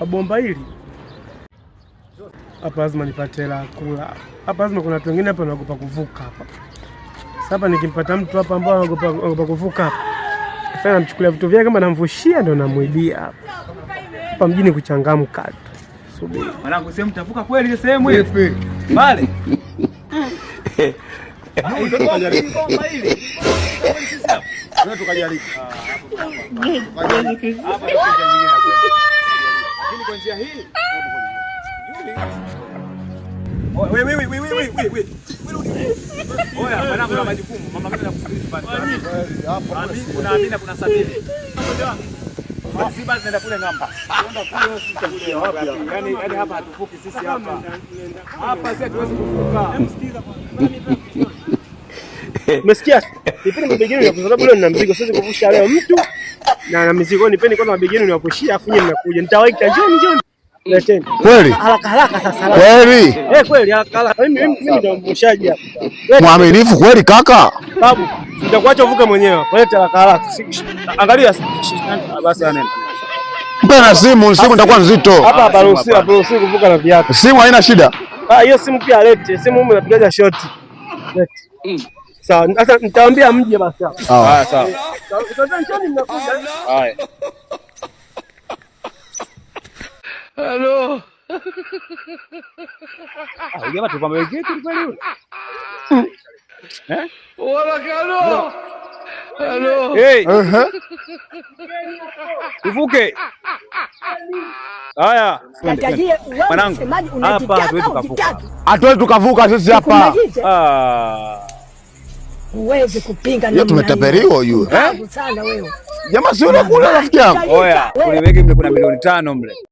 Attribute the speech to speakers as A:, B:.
A: bomba hili hapa lazima nipate hela kula. Hapa lazima kuna watu wengine hapa wanaogopa kuvuka hapa. Sasa nikimpata mtu hapa ambao anaogopa kuvuka hapa, sasa namchukulia vitu vyake kama namvushia ndio namuibia hapa. Hapa mjini kuchangamka tu. Subiri.
B: Mwanangu sehemu tavuka kweli ile sehemu ile. Pale. Tukajaribu bomba ile. Wewe tukajaribu. Hapa lakini kwa njia hii wewe. Oya, mwanangu na majukumu. Mama mimi nakusubiri pale. Hapa kuna kuna sabini. Basi basi nenda kule ng'amba. Kwenda kule hospitali wapi? Yaani hapa hatufuki sisi hapa. Hapa sisi hatuwezi kufuka. Msikiza kwanza.
A: Umesikia? Nipeni mabegeni kwa sababu leo nina mzigo, siwezi kuvusha leo mtu. Na mizigo nipeni kwanza mabegeni niwapushia afu nyinyi mnakuja. Nitawaita njoni. Leteni.
C: Kweli?
A: Haraka sasa.
C: Kweli?
A: Kweli haraka. Mimi ndio mvushaji hapa.
C: Mwaminifu kweli kaka?
A: Babu, nitakuacha uvuke mwenyewe. Leta haraka. Angalia basi anenda.
C: Mpe na simu nitakuwa nzito.
A: Hapa haruhusi kuvuka na viatu.
C: Simu haina shida.
A: Hiyo simu pia lete. Simu mimi napigaja shoti. Lete. Sawa, sasa nitawaambia mje basi hapa.
C: Sawa.
A: Sawa. Sasa njoni mnakuja.
B: Haya.
D: Halo.
B: Jamaa tupambeke tu kweli yule.
D: Wala kalo. Halo.
B: Hey. Uvuke. Haya. Mwanangu. Hapa hatuwezi kuvuka.
C: Hatuwezi tukavuka sisi hapa.
E: Uweze kupinga
C: nini? Tumetapeliwa huyu.
E: Sana wewe.
C: Jamaa sio kule rafiki yangu.
B: Oya, kule wege mle kuna milioni 5 mle.